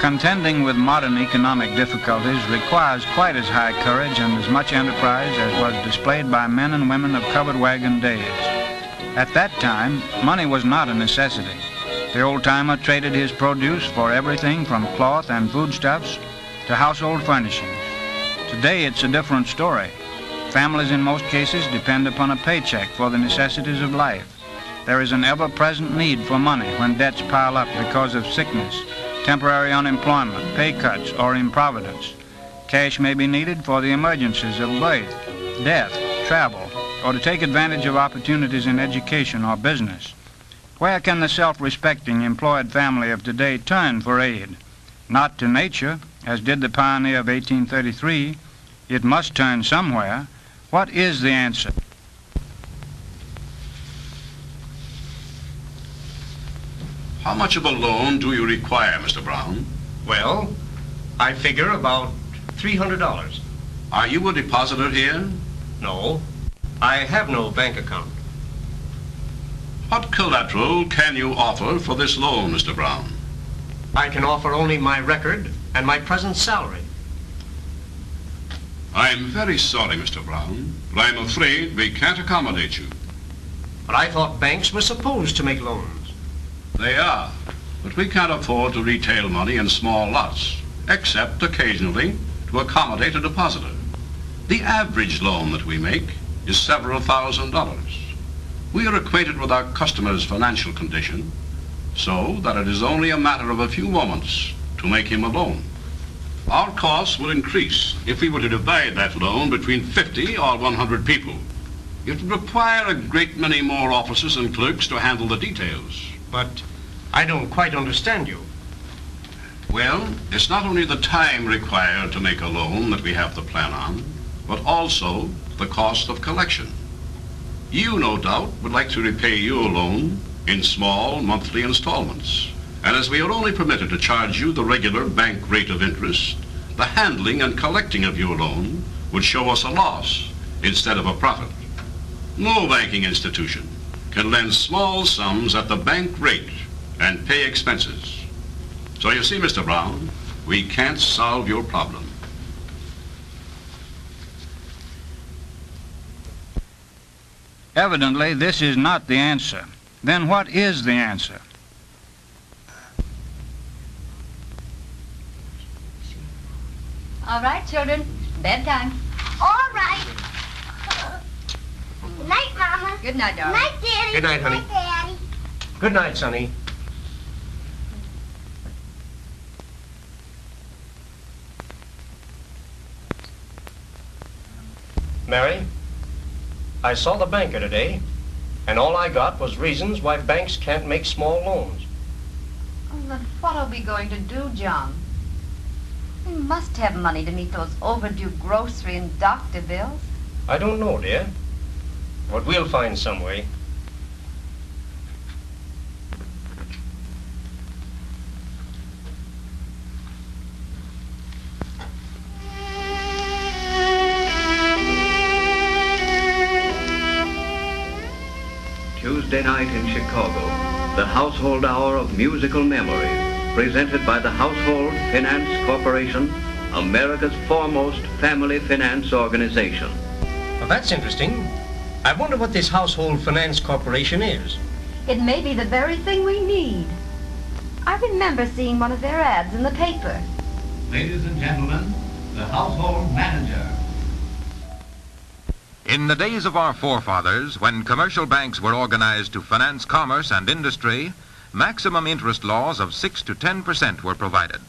Contending with modern economic difficulties requires quite as high courage and as much enterprise as was displayed by men and women of covered wagon days. At that time, money was not a necessity. The old-timer traded his produce for everything from cloth and foodstuffs to household furnishings. Today, it's a different story. Families in most cases depend upon a paycheck for the necessities of life. There is an ever-present need for money when debts pile up because of sickness, temporary unemployment, pay cuts, or improvidence. Cash may be needed for the emergencies of birth, death, travel, or to take advantage of opportunities in education or business. Where can the self-respecting employed family of today turn for aid? Not to nature, as did the pioneer of 1833. It must turn somewhere. What is the answer? How much of a loan do you require, Mr. Brown? Well, I figure about $300. Are you a depositor here? No, I have no bank account. What collateral can you offer for this loan, Mr. Brown? I can offer only my record and my present salary. I'm very sorry, Mr. Brown, but I'm afraid we can't accommodate you. But I thought banks were supposed to make loans. They are, but we can't afford to retail money in small lots, except occasionally to accommodate a depositor. The average loan that we make is several $1,000s. We are acquainted with our customers' financial condition, so that it is only a matter of a few moments to make him a loan. Our costs will increase if we were to divide that loan between 50 or 100 people. It would require a great many more officers and clerks to handle the details. But I don't quite understand you. Well, it's not only the time required to make a loan that we have to plan on, but also the cost of collection. You, no doubt, would like to repay your loan in small monthly installments. And as we are only permitted to charge you the regular bank rate of interest, the handling and collecting of your loan would show us a loss instead of a profit. No banking institution can lend small sums at the bank rate and pay expenses. So you see, Mr. Brown, we can't solve your problem. Evidently, this is not the answer. Then what is the answer? All right, children. Bedtime. All right. Good night, Mama. Good night, darling. Good night, Daddy. Good night, honey. Good night, Daddy. Good night, Sonny. Mary, I saw the banker today, and all I got was reasons why banks can't make small loans. Oh, then what are we going to do, John? We must have money to meet those overdue grocery and doctor bills. I don't know, dear, but we'll find some way. Tuesday night in Chicago, the Household Hour of Musical Memories, presented by the Household Finance Corporation, America's foremost family finance organization. Well, that's interesting. I wonder what this Household Finance Corporation is. It may be the very thing we need. I remember seeing one of their ads in the paper. Ladies and gentlemen, the Household Manager. In the days of our forefathers, when commercial banks were organized to finance commerce and industry, maximum interest laws of 6 to 10% were provided.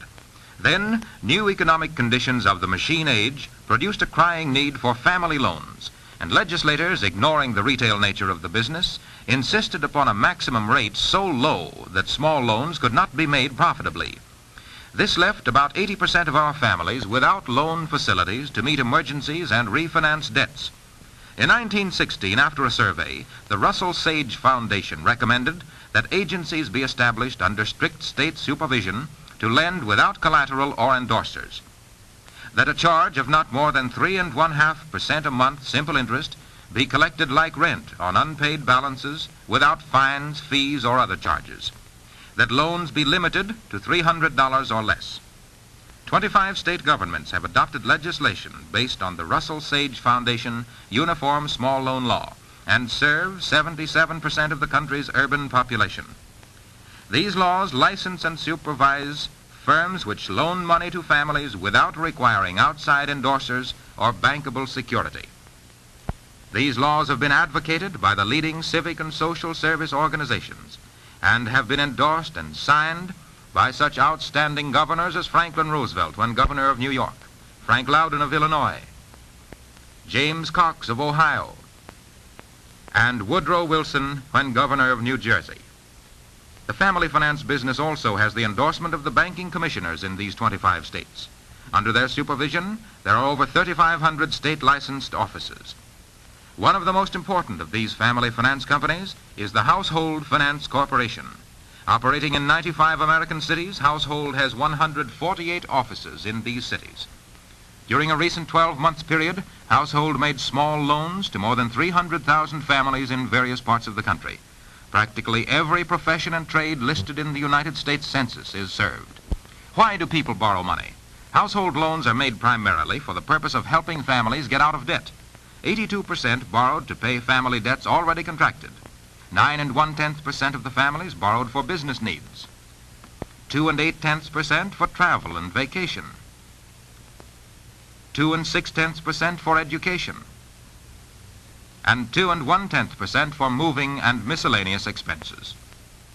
Then, new economic conditions of the machine age produced a crying need for family loans, and legislators, ignoring the retail nature of the business, insisted upon a maximum rate so low that small loans could not be made profitably. This left about 80% of our families without loan facilities to meet emergencies and refinance debts. In 1916, after a survey, the Russell Sage Foundation recommended that agencies be established under strict state supervision to lend without collateral or endorsers, that a charge of not more than 3.5% a month simple interest be collected like rent on unpaid balances without fines, fees, or other charges, that loans be limited to $300 or less, 25 state governments have adopted legislation based on the Russell Sage Foundation Uniform Small Loan Law and serve 77% of the country's urban population. These laws license and supervise firms which loan money to families without requiring outside endorsers or bankable security. These laws have been advocated by the leading civic and social service organizations and have been endorsed and signed by such outstanding governors as Franklin Roosevelt when governor of New York, Frank Loudon of Illinois, James Cox of Ohio, and Woodrow Wilson when governor of New Jersey. The family finance business also has the endorsement of the banking commissioners in these 25 states. Under their supervision, there are over 3,500 state-licensed offices. One of the most important of these family finance companies is the Household Finance Corporation. Operating in 95 American cities, Household has 148 offices in these cities. During a recent 12-month period, Household made small loans to more than 300,000 families in various parts of the country. Practically every profession and trade listed in the United States Census is served. Why do people borrow money? Household loans are made primarily for the purpose of helping families get out of debt. 82% borrowed to pay family debts already contracted. 9 1/10% of the families borrowed for business needs. 2 8/10% for travel and vacation. 2 6/10% for education. And 2 1/10% for moving and miscellaneous expenses.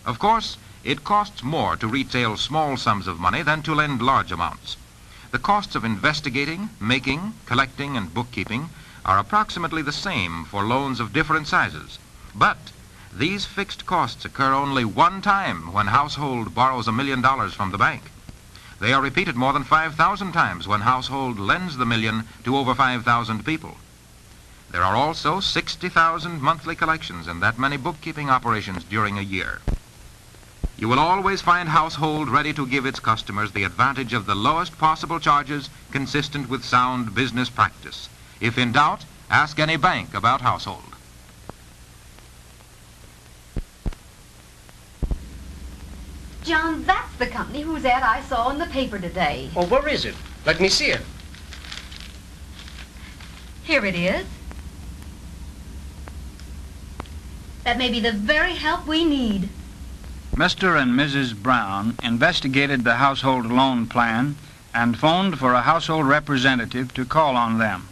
Of course, it costs more to retail small sums of money than to lend large amounts. The costs of investigating, making, collecting, and bookkeeping are approximately the same for loans of different sizes. But these fixed costs occur only one time when Household borrows $1 million from the bank. They are repeated more than 5,000 times when Household lends the million to over 5,000 people. There are also 60,000 monthly collections and that many bookkeeping operations during a year. You will always find Household ready to give its customers the advantage of the lowest possible charges consistent with sound business practice. If in doubt, ask any bank about Household. John, that's the company whose ad I saw in the paper today. Oh, where is it? Let me see it. Here it is. That may be the very help we need. Mr. and Mrs. Brown investigated the household loan plan and phoned for a household representative to call on them.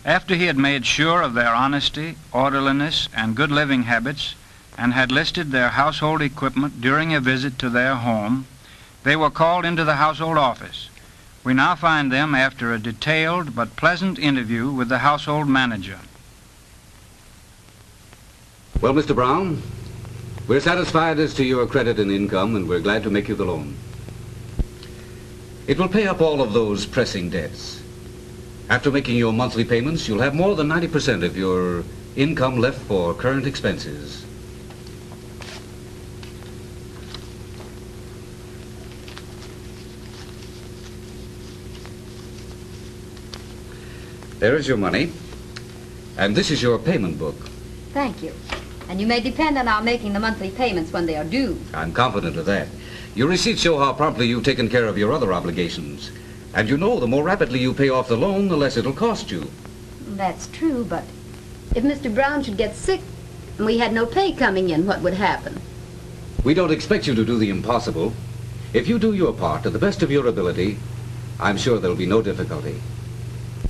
After he had made sure of their honesty, orderliness, and good living habits, and had listed their household equipment during a visit to their home, they were called into the household office. We now find them after a detailed but pleasant interview with the household manager. Well, Mr. Brown, we're satisfied as to your credit and income, and we're glad to make you the loan. It will pay up all of those pressing debts. After making your monthly payments, you'll have more than 90% of your income left for current expenses. There is your money, and this is your payment book. Thank you. And you may depend on our making the monthly payments when they are due. I'm confident of that. Your receipts show how promptly you've taken care of your other obligations. And you know the more rapidly you pay off the loan, the less it'll cost you. That's true, but if Mr. Brown should get sick and we had no pay coming in, what would happen? We don't expect you to do the impossible. If you do your part to the best of your ability, I'm sure there'll be no difficulty.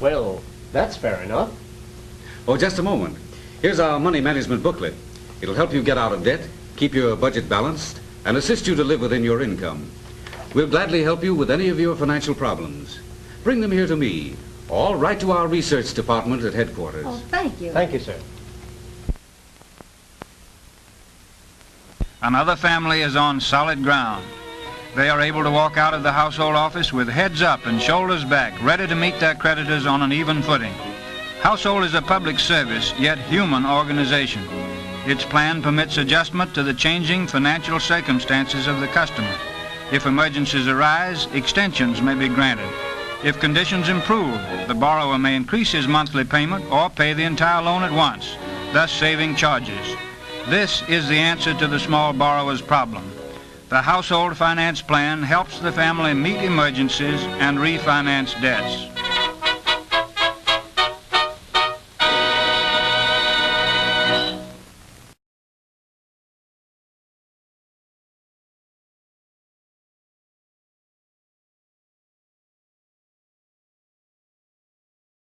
Well, that's fair enough. Oh, just a moment. Here's our money management booklet. It'll help you get out of debt, keep your budget balanced, and assist you to live within your income. We'll gladly help you with any of your financial problems. Bring them here to me, or write to our research department at headquarters. Oh, thank you. Thank you, sir. Another family is on solid ground. They are able to walk out of the household office with heads up and shoulders back, ready to meet their creditors on an even footing. Household is a public service, yet human organization. Its plan permits adjustment to the changing financial circumstances of the customer. If emergencies arise, extensions may be granted. If conditions improve, the borrower may increase his monthly payment or pay the entire loan at once, thus saving charges. This is the answer to the small borrower's problem. The household finance plan helps the family meet emergencies and refinance debts.